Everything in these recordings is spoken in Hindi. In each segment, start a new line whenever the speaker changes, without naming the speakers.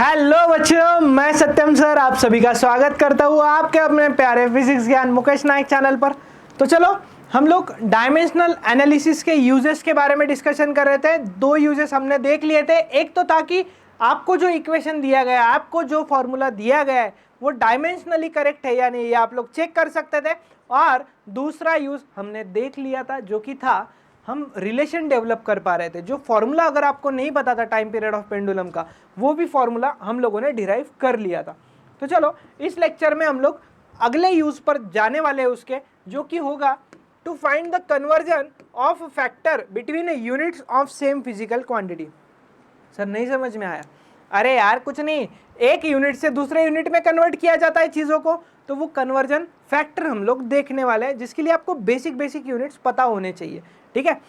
हेलो बच्चों, मैं सत्यम सर आप सभी का स्वागत करता हूँ आपके अपने प्यारे फिजिक्स ज्ञान मुकेश नायक चैनल पर। तो चलो हम लोग डायमेंशनल एनालिसिस के यूजेस के बारे में डिस्कशन कर रहे थे। दो यूजेस हमने देख लिए थे। एक तो ताकि आपको जो इक्वेशन दिया गया है, आपको जो फॉर्मूला दिया गया है वो डायमेंशनली करेक्ट है या नहीं, ये आप लोग चेक कर सकते थे। और दूसरा यूज हमने देख लिया था जो कि था हम रिलेशन डेवलप कर पा रहे थे। जो फॉर्मूला अगर आपको नहीं पता था टाइम पीरियड ऑफ पेंडुलम का, वो भी फॉर्मूला हम लोगों ने डिराइव कर लिया था। तो चलो इस लेक्चर में हम लोग अगले यूज पर जाने वाले हैं उसके, जो कि होगा to find the conversion of factor between units of same physical quantity. Sir नहीं समझ में आया। अरे यार कुछ नहीं, एक यूनिट से दूसरे यूनिट में कन्वर्ट किया जाता है चीज़ों को, तो वो कन्वर्जन फैक्टर हम लोग देखने वाले हैं, जिसके लिए आपको बेसिक यूनिट्स पता होने चाहिए। ठीक है,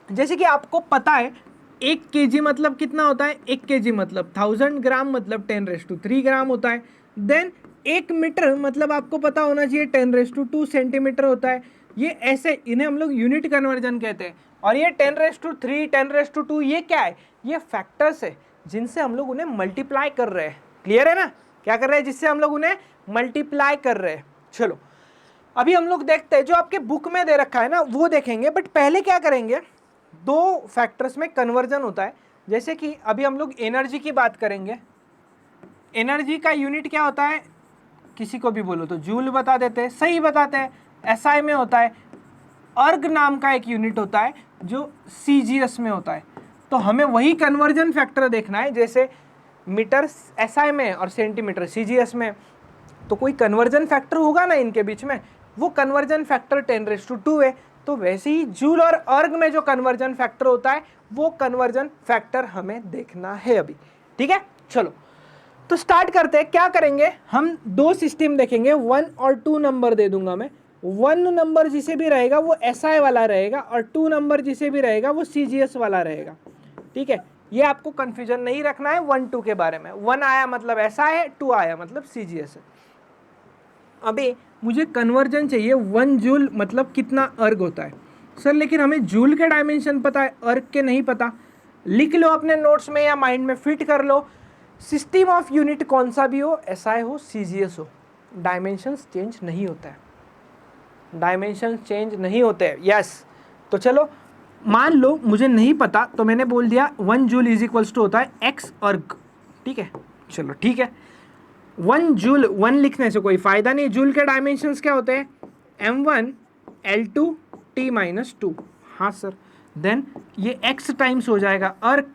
जैसे कि आपको पता है 1 kg मतलब कितना होता है। 1 kg मतलब 1000 ग्राम मतलब 10⁻³ ग्राम होता है। देन 1 मीटर मतलब आपको पता होना चाहिए 10⁻² सेंटीमीटर होता है। ये ऐसे इन्हें हम लोग यूनिट कन्वर्जन कहते हैं। और ये 10⁻³ 10⁻², ये क्या है? ये फैक्टर्स है जिनसे हम लोग उन्हें मल्टीप्लाई कर रहे हैं। क्लियर है ना? क्या कर रहे हैं? जिससे हम लोग उन्हें मल्टीप्लाई कर रहे हैं। चलो अभी हम लोग देखते हैं, जो आपके बुक में दे रखा है ना वो देखेंगे, बट पहले क्या करेंगे, दो फैक्टर्स में कन्वर्जन होता है। जैसे कि अभी हम लोग एनर्जी की बात करेंगे। एनर्जी का यूनिट क्या होता है? किसी को भी बोलो तो जूल बता देते हैं, सही बताते हैं। एसआई में होता है। अर्ग नाम का एक यूनिट होता है जो सीजीएस में होता है। तो हमें वही कन्वर्जन फैक्टर देखना है, जैसे मीटर एसआई में और सेंटीमीटर सीजीएस में। तो कोई कन्वर्जन फैक्टर होगा ना इनके बीच में, वो कन्वर्जन फैक्टर 10⁻² है। तो वैसे ही जूल और अर्ग में जो कन्वर्जन फैक्टर होता है वो कन्वर्जन फैक्टर हमें देखना है अभी। ठीक है, चलो तो स्टार्ट करते हैं। क्या करेंगे, हम दो सिस्टम देखेंगे। 1 और 2 नंबर दे दूंगा मैं। 1 नंबर जिसे भी रहेगा वो एसआई वाला रहेगा, और 2 नंबर जिसे भी रहेगा वो सीजीएस वाला रहेगा। ठीक है, ये आपको कंफ्यूजन नहीं रखना है 1 2 के बारे में। 1 आया मतलब एसआई है, 2 आया मतलब सीजीएस है। अभी मुझे कन्वर्जन चाहिए 1 जूल मतलब कितना अर्ग होता है। सर लेकिन हमें जूल के डायमेंशन पता है, अर्ग के नहीं पता। लिख लो अपने नोट्स में या माइंड में फिट कर लो। सिस्टम ऑफ यूनिट कौन सा भी हो, एसआई हो सीजीएस हो, डायमेंशंस चेंज नहीं होता है। डायमेंशंस चेंज नहीं होते हैं। यस, तो चलो मान लो मुझे नहीं पता, तो मैंने बोल दिया 1 जूल इज इक्वल्स टू होता है x अर्ग। ठीक है, चलो ठीक है। 1 जूल 1 लिखने से कोई फायदा नहीं। जूल के डायमेंशंस क्या होते हैं? m1 l2 t-2। हाँ सर, देन ये x टाइम्स हो जाएगा। अर्ग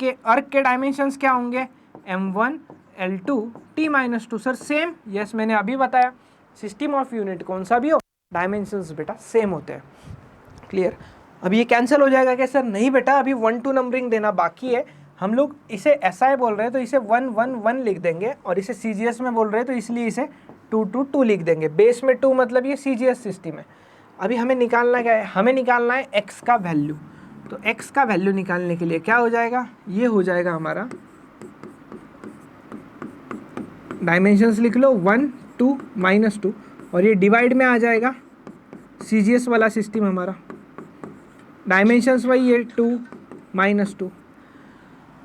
के डायमेंशंस क्या होंगे? m1 l2 t-2। Sir same, yes मैंने अभी बताया। सिस्टम ऑफ यूनिट कौन सा भी हो, डायमेंशंस बेटा सेम होते हैं। क्लियर? अब ये कैंसिल हो जाएगा क्या? सर नहीं बेटा, अभी 1 2 नंबरिंग देना बाकी है। हम लोग इसे एसआई बोल रहे हैं तो इसे 1 1 1 लिख देंगे, और इसे सीजीएस में बोल रहे हैं तो इसलिए इसे 2 2 2 लिख देंगे। बेस में 2 मतलब ये सीजीएस सिस्टम है। अभी हमें निकालना क्या है? हमें निकालना है एक्स का वैल्यू। तो एक्स का वैल्यू निकालने के लिए क्या हो जाएगा? ये हो जाएगा हमारा, डायमेंशंस लिख लो 1 2 -2, और ये डिवाइड में आ जाएगा सीजीएस वाला सिस्टम हमारा। डायमेंशंस वही है 2 -2।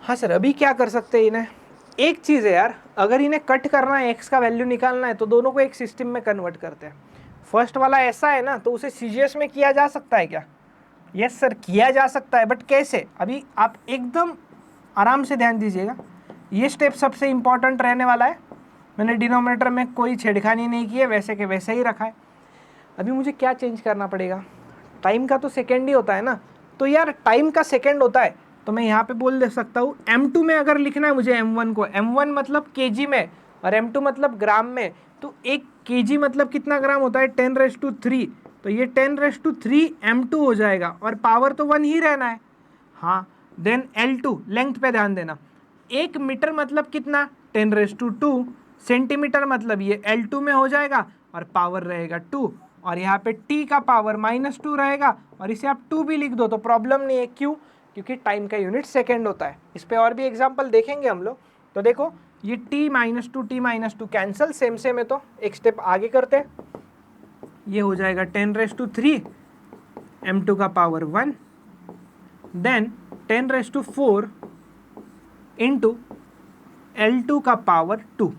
हाँ सर, अभी क्या कर सकते हैं इन्हें? एक चीज़ है यार, अगर इन्हें कट करना है, एक्स का वैल्यू निकालना है, तो दोनों को एक सिस्टम में कन्वर्ट करते हैं। फर्स्ट वाला ऐसा है ना, तो उसे सीजीएस में किया जा सकता है क्या? यस सर, किया जा सकता है, बट कैसे? अभी आप एकदम आराम से ध्यान दीजिएगा। ये स्टेप सबसे इंपॉर्टेंट रहने वाला है। मैंने डिनोमिनेटर में कोई छेड़खानी नहीं की है, वैसे के वैसे ही रखा है। अभी मुझे क्या चेंज करना पड़ेगा? टाइम का तो सेकेंड ही होता है ना, तो यार टाइम का सेकेंड होता है, तो मैं यहाँ पे बोल दे सकता हूँ m2 में अगर लिखना है मुझे m1 को, m1 मतलब केजी में और m2 मतलब ग्राम में, तो 1 केजी मतलब कितना ग्राम होता है? 10⁻3। तो ये 10⁻3 m2 हो जाएगा, और पावर तो 1 ही रहना है। हाँ, देन l2 लेंथ पे ध्यान देना। 1 मीटर मतलब कितना? 10⁻2। सेंटीमीटर मतलब ये l2 में हो जाएगा, और पावर रहेगा 2, और यहाँ पे t का पावर -2 रहेगा, और इसे आप 2 भी लिख दो तो प्रॉब्लम नहीं है। क्यों? क्योंकि टाइम का यूनिट सेकेंड होता है। इस पे और भी एग्जांपल देखेंगे हम लोग। तो देखो ये t -2 कैंसिल, सेम सेम है, तो एक स्टेप आगे करते हैं। ये हो जाएगा 10⁻3 m2 का पावर 1, देन 10⁻4 इंटू L2 का पावर 2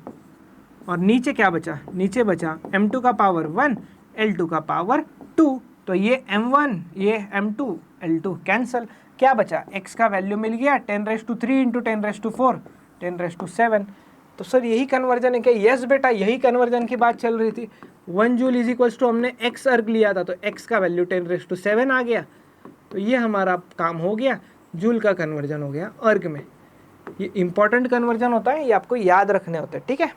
और नीचे क्या बचा, नीचे बचा M2 का पावर 1 L2 का पावर 2, तो ये M1 ये M2 L2 कैंसल, क्या बचा x का वैल्यू मिल गया 10⁻³ इंटू 10⁻⁴ 10⁻⁷। तो सर यही कन्वर्जन है क्या? यस बेटा यही कन्वर्जन की बात चल रही थी। 1 जूल इज इक्वल्स टू हमने x अर्ग लिया था तो x का वैल्यू 10⁻⁷ आ गया, तो ये हमारा काम हो गया, जूल का कन्वर्जन हो गया अर्ग में। ये इंपॉर्टेंट कन्वर्जन होता है, ये आपको याद रखने होते हैं, ठीक है।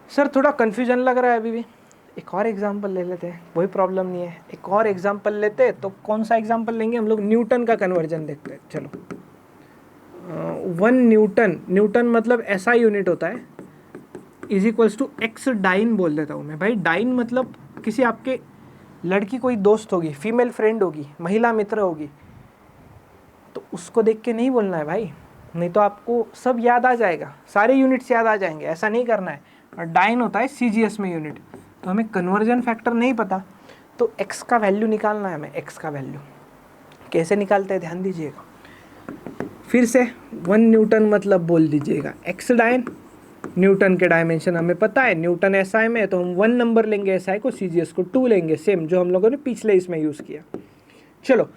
सर थोड़ा कन्फ्यूजन लग रहा है अभी भी, एक और एग्जाम्पल ले लेते हैं, कोई प्रॉब्लम नहीं है। एक और एग्जाम्पल लेते हैं, तो कौन सा एग्जाम्पल लेंगे हम लोग? न्यूटन का कन्वर्जन देखते हैं। चलो 1 न्यूटन, न्यूटन मतलब ऐसा यूनिट होता है is equals to x dyne बोल देता हूँ मैं भाई। डाइन मतलब किसी आपके लड़की कोई दोस्त होगी, फीमेल फ्रेंड होगी, महिला मित्र होगी, तो उसको देख के नहीं बोलना है भाई, नहीं तो आपको सब याद आ जाएगा, सारे यूनिट्स याद आ जाएंगे, ऐसा नहीं करना है। और डाइन होता है CGS में यूनिट, तो हमें कन्वर्जन फैक्टर नहीं पता, तो x का वैल्यू निकालना है हमें। x का वैल्यू कैसे निकालते हैं ध्यान दीजिएगा। फिर से 1 न्यूटन मतलब बोल दीजिएगा x डाइन, न्यूटन के डायमेंशन हमें पता है, न्यूटन SI में है तो हम 1 नंबर लेंगे SI को, CGS को 2 लेंगे, सेम जो हम लोगों ने पिछले इसमें यूज़ किया। चलो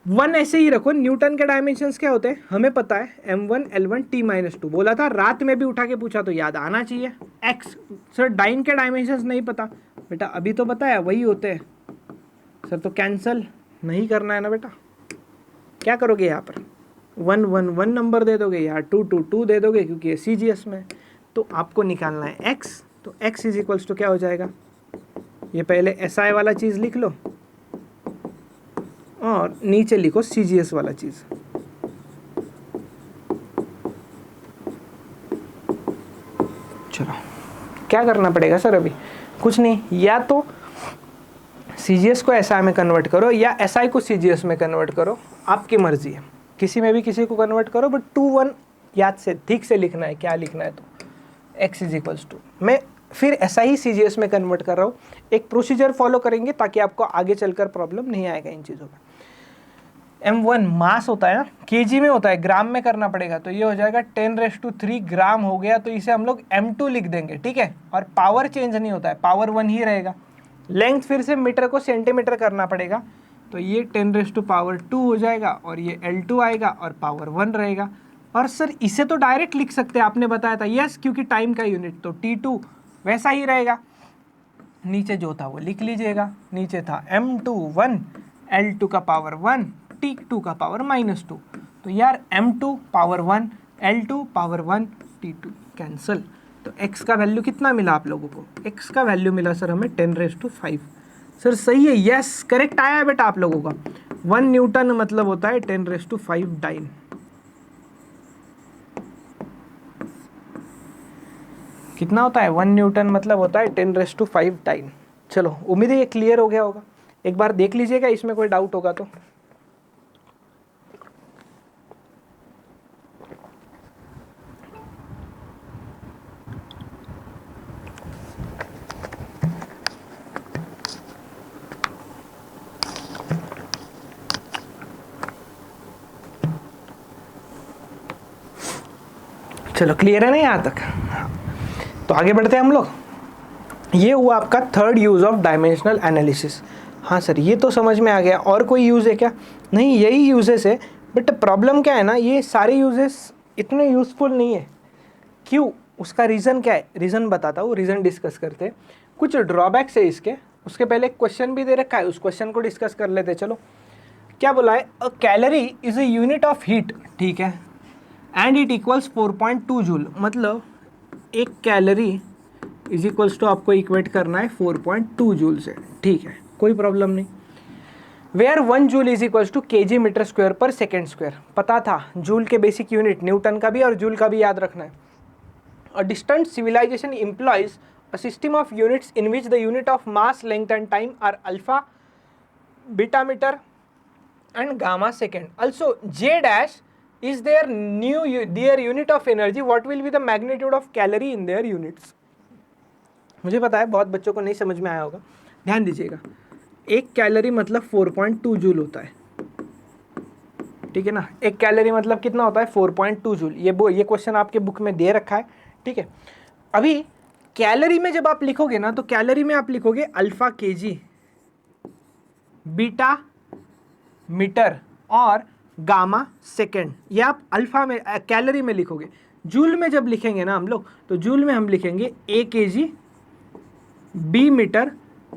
1 ऐसे ही रखो। न्यूटन के डायमेंशंस क्या होते हैं हमें पता है, M1 L1 T-2 बोला था, रात में भी उठा के पूछा तो याद आना चाहिए। x सर डाइन के डायमेंशंस नहीं पता बेटा, अभी तो बताया वही होते हैं सर, तो कैंसल नहीं करना है ना बेटा। क्या करोगे यहाँ पर 1 1 1 नंबर दे दोगे, यहाँ 2 2 2 दे दोगे क्योंकि ये CGS में, तो आपको निकालना है x, तो x इज इक्वल्स टू क्या हो जाएगा, ये पहले SI वाला चीज़ लिख लो और नीचे लिखो CGS वाला चीज़। चलो क्या करना पड़ेगा सर? अभी कुछ नहीं, या तो CGS को SI में कन्वर्ट करो या SI को CGS में कन्वर्ट करो, आपकी मर्जी है, किसी में भी किसी को कन्वर्ट करो, बट 2 1 याद से ठीक से लिखना है, क्या लिखना है, तो x इज इक्वल्स टू, मैं फिर ऐसा ही CGS में कन्वर्ट कर रहा हूँ। एक प्रोसीजर फॉलो करेंगे ताकि आपको आगे चलकर प्रॉब्लम नहीं आएगा इन चीज़ों में। M1 मास होता है ना, kg में होता है, ग्राम में करना पड़ेगा, तो ये हो जाएगा 10⁻³ ग्राम हो गया, तो इसे हम लोग M2 लिख देंगे, ठीक है। और पावर चेंज नहीं होता है, पावर 1 ही रहेगा। लेंथ फिर से मीटर को सेंटीमीटर करना पड़ेगा, तो ये 10⁻² हो जाएगा और ये L2 आएगा और पावर 1 रहेगा। और सर इसे तो डायरेक्ट लिख सकते हैं, आपने बताया था, यस क्योंकि टाइम का यूनिट, तो T2 वैसा ही रहेगा, नीचे जो था वो लिख लीजिएगा, नीचे था M2 1 L2 का पावर 1 T2 का पावर -2, तो यार M2 power 1 L2 power 1 T2 cancel, तो x का वैल्यू कितना मिला आप लोगों को? x का वैल्यू मिला सर हमें 10⁵। सर सही है, यस करेक्ट आया है बेटा आप लोगों का। 1 न्यूटन मतलब होता है 10⁵ डाइन। कितना होता है 1 न्यूटन मतलब होता है 10⁵ डाइन। चलो उम्मीद है ये क्लियर हो गया होगा, एक बार देख लीजिएगा, इसमें कोई डाउट होगा तो। चलो क्लियर है ना यहाँ तक? तो आगे बढ़ते हैं हम लोग। ये हुआ आपका third use of dimensional analysis. हाँ सर ये तो समझ में आ गया, और कोई यूज़ है क्या? नहीं यही यूजेस है, बट प्रॉब्लम क्या है ना, ये सारे यूजेस इतने यूज़फुल नहीं है। क्यों? उसका रीज़न क्या है, रीज़न बताता हूँ, रीज़न डिस्कस करते हैं। कुछ ड्रॉबैक्स है इसके, उसके पहले एक क्वेश्चन भी दे रखा है, उस क्वेश्चन को डिस्कस कर लेते हैं। चलो क्या बोला है, a calorie is a unit of heat, ठीक है, एंड इट इक्वल्स 4.2 जूल, मतलब एक कैलोरी इज इक्वल्स टू आपको इक्वेट करना है 4.2 जूल से, ठीक है, कोई प्रॉब्लम नहीं। Where 1 joule is equals to kg metre square per second square, पता था जूल के बेसिक यूनिट, न्यूटन का भी और जूल का भी याद रखना है। A distant civilisation employs a system of units in which the unit of mass, length and time are alpha, beta metre and gamma second. Also J dash is their unit of energy. What will be the magnitude of calorie in their units? मुझे पता है बहुत बच्चों को नहीं समझ में आया होगा, ध्यान दीजिएगा। एक कैलोरी मतलब 4.2 जूल होता है, ठीक है ना। एक कैलोरी मतलब कितना होता है 4.2 जूल। ये क्वेश्चन आपके बुक में दे रखा है, ठीक है। अभी कैलोरी में जब आप लिखोगे ना, तो कैलोरी में आप लिखोगे अल्फा केजी, बीटा मीटर और गामा सेकेंड। ये आप अल्फा में कैलोरी में लिखोगे। जूल में जब लिखेंगे ना हम लोग, तो जूल में हम लिखेंगे ए केजी, बी मीटर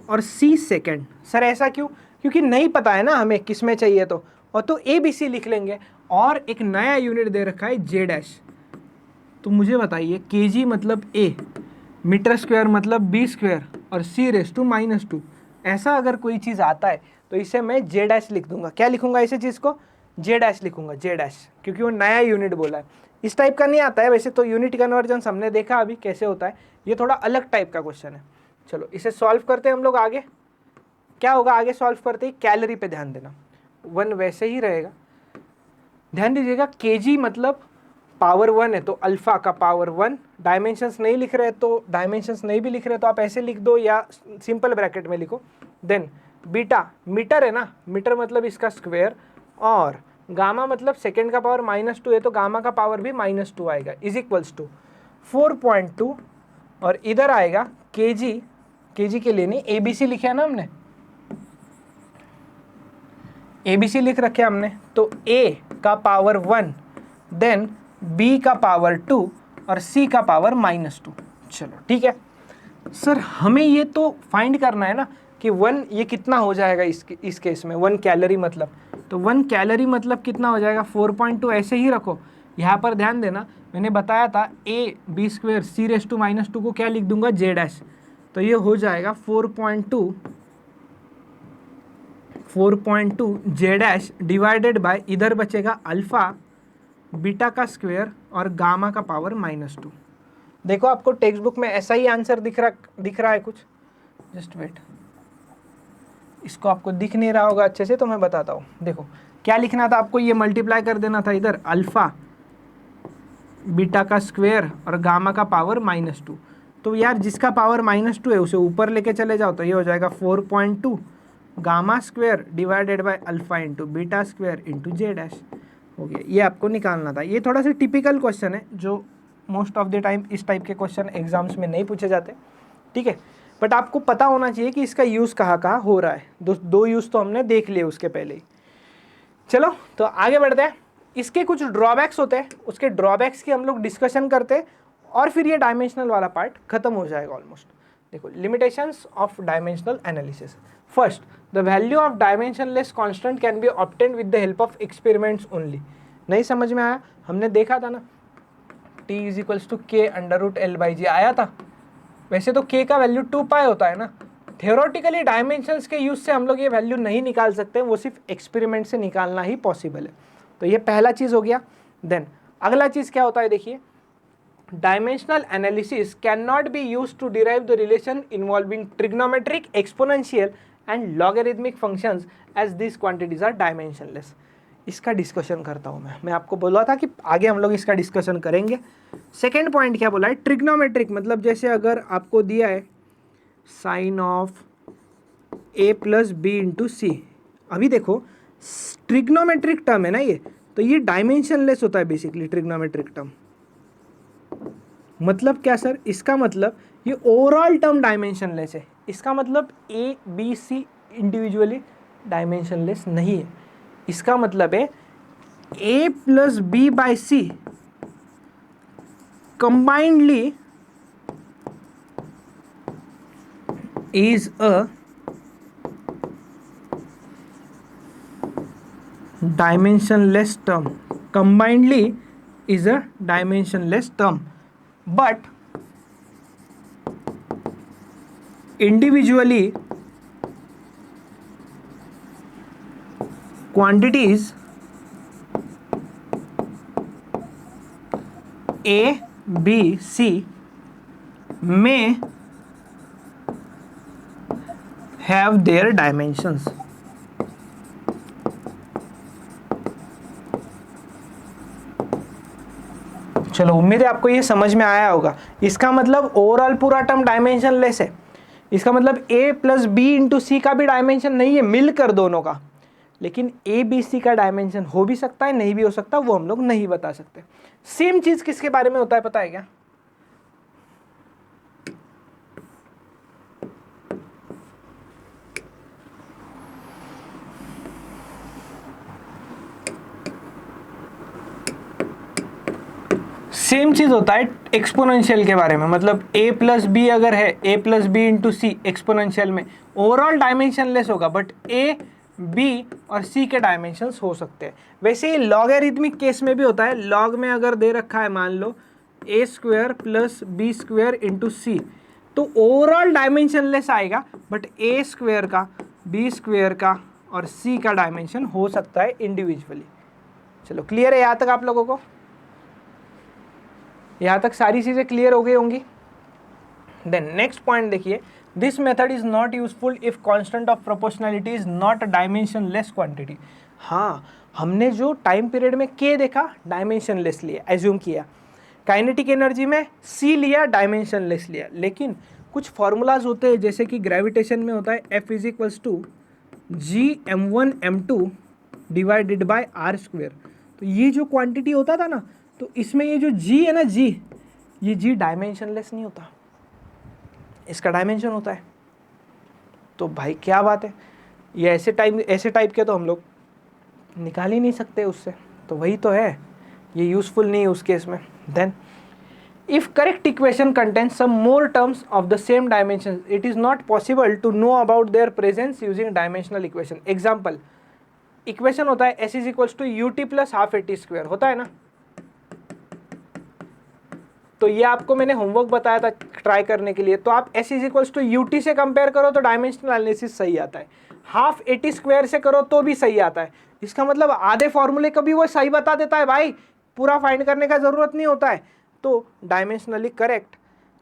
और सी सेकेंड। सर ऐसा क्यों? क्योंकि नहीं पता है ना हमें किस में चाहिए, तो ए बी सी लिख लेंगे। और एक नया यूनिट दे रखा है जे डैश। तो मुझे बताइए केजी मतलब ए, मीटर स्क्वायर मतलब बी स्क्वायर और सी रेस टू -2। ऐसा अगर कोई चीज़ आता है तो इसे मैं जे डैश लिख दूंगा। क्या लिखूंगा इसे चीज़ को? जे डैश लिखूंगा, जे डैश, क्योंकि वो नया यूनिट बोला है। इस टाइप का नहीं आता है वैसे तो। यूनिट कन्वर्जन हमने देखा अभी कैसे होता है। ये थोड़ा अलग टाइप का क्वेश्चन है। चलो इसे सॉल्व करते हैं हम लोग आगे। क्या होगा आगे सॉल्व करते ही? कैलोरी पे ध्यान देना, 1 वैसे ही रहेगा। ध्यान दीजिएगा केजी मतलब पावर 1 है तो अल्फा का पावर 1। डायमेंशंस नहीं लिख रहे तो डायमेंशंस नहीं भी लिख रहे तो आप ऐसे लिख दो या सिंपल ब्रैकेट में लिखो। देन बीटा मीटर है ना, मीटर मतलब इसका स्क्वायर, और गामा मतलब सेकेंड का पावर -2 है तो गामा का पावर भी -2 आएगा, इज इक्वल्स टू 4.2। और इधर आएगा केजी, केजी के लिए नहीं एबीसी लिखे है ना हमने, एबीसी लिख रखे हमने। तो ए का पावर 1, देन बी का पावर 2 और सी का पावर -2। चलो ठीक है सर, हमें ये तो फाइंड करना है ना कि 1 ये कितना हो जाएगा इस केस में। 1 कैलोरी मतलब, तो 1 कैलोरी मतलब कितना हो जाएगा 4.2। ऐसे ही रखो। यहाँ पर ध्यान देना, मैंने बताया था A B square C raise to -2 को क्या लिख दूंगा? J dash. तो ये हो जाएगा 4.2 जे डैश डिवाइडेड बाय, इधर बचेगा अल्फा बीटा का स्क्वायर और गामा का पावर -2। देखो आपको टेक्स्ट बुक में ऐसा ही आंसर दिख रहा है कुछ। जस्ट वेट, इसको आपको दिख नहीं रहा होगा अच्छे से तो मैं बताता हूँ। देखो क्या लिखना था आपको, ये मल्टीप्लाई कर देना था इधर अल्फा बीटा का स्क्वायर और गामा का पावर -2। तो यार जिसका पावर -2 है उसे ऊपर लेके चले जाओ, तो ये हो जाएगा 4.2 gamma square divided by alpha into beta square into J dash हो गया। ये आपको निकालना था। ये थोड़ा सा टिपिकल क्वेश्चन है जो मोस्ट ऑफ द टाइम इस टाइप के क्वेश्चन एग्जाम्स में नहीं पूछे जाते, ठीक है। बट आपको पता होना चाहिए कि इसका यूज़ कहाँ हो रहा है। दो यूज़ तो हमने देख लिए उसके पहले ही। चलो तो आगे बढ़ते हैं। इसके कुछ ड्रॉबैक्स होते हैं, उसके ड्रॉबैक्स की हम लोग डिस्कशन करते हैं और फिर ये डायमेंशनल वाला पार्ट खत्म हो जाएगा ऑलमोस्ट। देखो limitations of dimensional analysis. First, the value of dimensionless constant can be obtained with the help of experiments only. नहीं समझ में आया? हमने देखा था ना t = k√L/g आया था। वैसे तो k का वैल्यू 2π होता है ना। थियोरेटिकली डायमेंशंस के यूज से हम लोग ये वैल्यू नहीं निकाल सकते, वो सिर्फ एक्सपेरिमेंट से निकालना ही पॉसिबल है। तो ये पहला चीज़ हो गया। देन अगला चीज़ क्या होता है देखिए, dimensional analysis can not be use to derive the relation involving trigonometric, exponential and logarithmic functions as this quantities are dimensionless. इसका डिस्कशन करता हूँ मैं आपको बोला था कि आगे हम लोग इसका डिस्कशन करेंगे। सेकेंड पॉइंट क्या बोला है? ट्रिग्नोमेट्रिक मतलब जैसे अगर आपको दिया है sign of a + b × c। अभी देखो ट्रिग्नोमेट्रिक टर्म है ना ये, तो ये डायमेंशनलेस होता है बेसिकली ट्रिग्नोमेट्रिक टर्म। मतलब क्या सर? इसका मतलब ये ओवरऑल टर्म डायमेंशनलेस है। इसका मतलब a b c individually dimensionless नहीं है। इसका मतलब है a + b/c combinedly is a dimensionless term. Combinedly is a dimensionless term, but individually quantities a, b, c may have their dimensions. चलो उम्मीद है आपको ये समझ में आया होगा। इसका मतलब ओवरऑल पूरा टर्म डायमेंशनलेस है। इसका मतलब a + b × c का भी डायमेंशन नहीं है, मिलकर दोनों का। लेकिन ए बी सी का डायमेंशन हो भी सकता है, नहीं भी हो सकता, वो हम लोग नहीं बता सकते। सेम चीज किसके बारे में होता है पता है क्या? सेम चीज होता है एक्सपोनेंशियल के बारे में। मतलब a प्लस बी अगर है, a plus B into C exponential में ओवरऑल डायमेंशन लेस होगा, बट a b और c के डायमेंशंस हो सकते हैं। वैसे ही लॉगरिथमिक केस में भी होता है। लॉग में अगर दे रखा है मान लो a square plus B square into C, तो ओवरऑल डायमेंशन लेस आएगा, बट a स्क्वायर का, b स्क्वायर का और c का डायमेंशन हो सकता है इंडिविजुअली। चलो क्लियर है यहाँ तक आप लोगों को? यहाँ तक सारी चीज़ें क्लियर हो गई होंगी। देन नेक्स्ट पॉइंट देखिए, this method is not useful if constant of proportionality is not a dimension less quantity. हाँ, हमने जो टाइम पीरियड में के देखा डायमेंशन लेस लिया, एज्यूम किया। काइनेटिक एनर्जी में सी लिया, डायमेंशन लेस लिया। लेकिन कुछ फॉर्मूलाज होते हैं, जैसे कि ग्रेविटेशन में होता है F is equals to G(m1m2) divided by r square. तो ये जो क्वांटिटी होता था ना, तो इसमें ये जो g है ना, ये g डायमेंशन लेस नहीं होता, इसका डायमेंशन होता है। तो भाई क्या बात है, ये ऐसे टाइप के तो हम लोग निकाल ही नहीं सकते उससे, तो वही तो है, ये यूजफुल नहीं है उस केस में। Then if correct equation contains some more terms of the same dimension, it is not possible to know about their presence using dimensional equation. Example, equation होता है s is equals to ut plus half at square, होता है ना। तो ये आपको मैंने होमवर्क बताया था ट्राई करने के लिए। तो आप s is equals to ut से कंपेयर करो तो डायमेंशनल एनालिसिस सही आता है, हाफ at स्क्वायर से करो तो भी सही आता है। इसका मतलब आधे फॉर्मूले को भी वो सही बता देता है भाई, पूरा फाइंड करने का जरूरत नहीं होता है। तो dimensionally correct,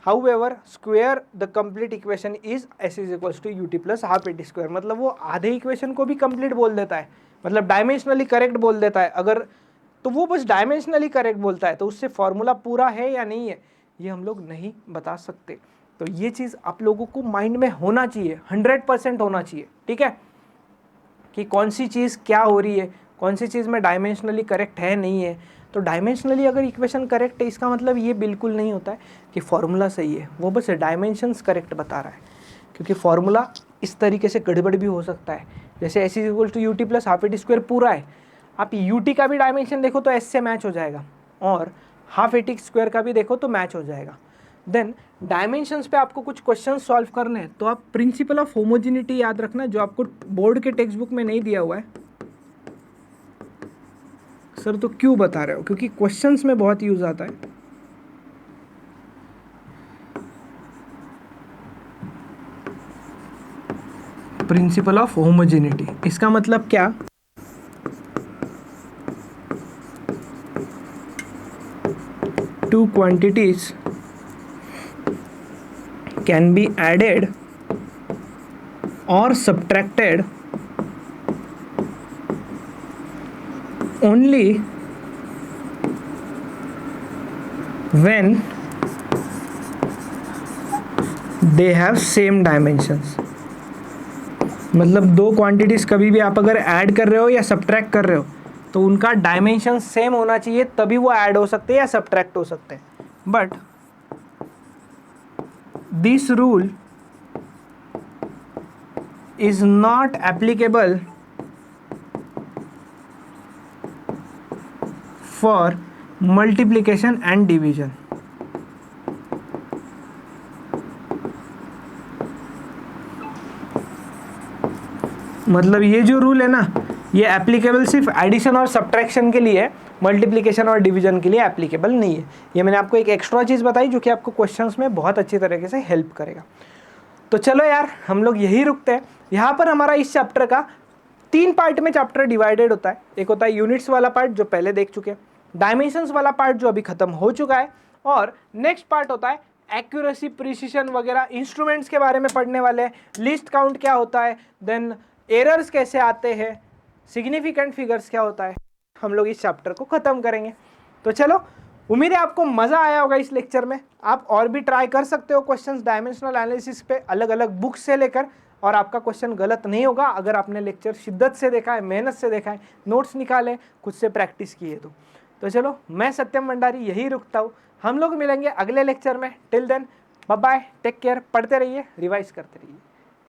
however square the complete equation is s is equals to ut plus half at square. मतलब वो आधे इक्वेशन को भी कंप्लीट बोल देता है, मतलब डायमेंशनली करेक्ट बोल देता है। अगर तो वो बस डायमेंशनली करेक्ट बोलता है, तो उससे फॉर्मूला पूरा है या नहीं है ये हम लोग नहीं बता सकते। तो ये चीज़ आप लोगों को माइंड में होना चाहिए, 100% होना चाहिए, ठीक है, कि कौन सी चीज़ क्या हो रही है, कौन सी चीज़ में डायमेंशनली करेक्ट है नहीं है। तो डायमेंशनली अगर इक्वेशन करेक्ट है, इसका मतलब ये बिल्कुल नहीं होता है कि फॉर्मूला सही है, वो बस डायमेंशंस करेक्ट बता रहा है। क्योंकि फॉर्मूला इस तरीके से गड़बड़ भी हो सकता है, जैसे s is equal to ut plus half at square पूरा है, आप ut का भी डायमेंशन देखो तो s से मैच हो जाएगा, और हाफ at स्क्वायर का भी देखो तो मैच हो जाएगा। देन डायमेंशंस पे आपको कुछ क्वेश्चन सॉल्व करने हैं, तो आप प्रिंसिपल ऑफ होमोजेनिटी याद रखना, जो आपको बोर्ड के टेक्स्ट बुक में नहीं दिया हुआ है। सर तो क्यों बता रहे हो? क्योंकि क्वेश्चंस में बहुत यूज आता है। प्रिंसिपल ऑफ होमोजेनिटी, इसका मतलब क्या? Two quantities can be added or subtracted only when they have same dimensions। मतलब दो क्वांटिटीज कभी भी आप अगर ऐड कर रहे हो या सब्ट्रैक्ट कर रहे हो तो उनका डायमेंशन सेम होना चाहिए, तभी वो ऐड हो सकते हैं या सब्ट्रैक्ट हो सकते हैं। But this rule is not applicable for multiplication and division। मतलब ये जो रूल है ना, ये एप्लीकेबल सिर्फ एडिशन और सब्ट्रैक्शन के लिए है, मल्टीप्लिकेशन और डिवीजन के लिए एप्लीकेबल नहीं है। ये मैंने आपको एक एक्स्ट्रा चीज़ बताई जो कि आपको क्वेश्चंस में बहुत अच्छी तरीके से हेल्प करेगा। तो चलो यार, हम लोग यही रुकते हैं। यहाँ पर हमारा इस चैप्टर का 3 पार्ट में चैप्टर डिवाइडेड होता है। एक होता है यूनिट्स वाला पार्ट जो पहले देख चुके हैं, डायमेंशंस वाला पार्ट जो अभी खत्म हो चुका है, और नेक्स्ट पार्ट होता है एक्यूरेसी, प्रिसिशन वगैरह, इंस्ट्रूमेंट्स के बारे में पढ़ने वाले हैं, लिस्ट काउंट क्या होता है, देन एरर्स कैसे आते हैं, सिग्निफिकेंट फिगर्स क्या होता है, हम लोग इस चैप्टर को ख़त्म करेंगे। तो चलो, उम्मीद है आपको मज़ा आया होगा इस लेक्चर में। आप और भी ट्राई कर सकते हो क्वेश्चंस डायमेंशनल एनालिसिस पे, अलग अलग बुक्स से लेकर और आपका क्वेश्चन गलत नहीं होगा अगर आपने लेक्चर शिद्दत से देखा है, मेहनत से देखा है, नोट्स निकाले, खुद से प्रैक्टिस की है। तो चलो, मैं सत्यम भंडारी यही रुकता हूँ। हम लोग मिलेंगे अगले लेक्चर में। Till then bye bye, take care, पढ़ते रहिए, रिवाइज करते रहिए।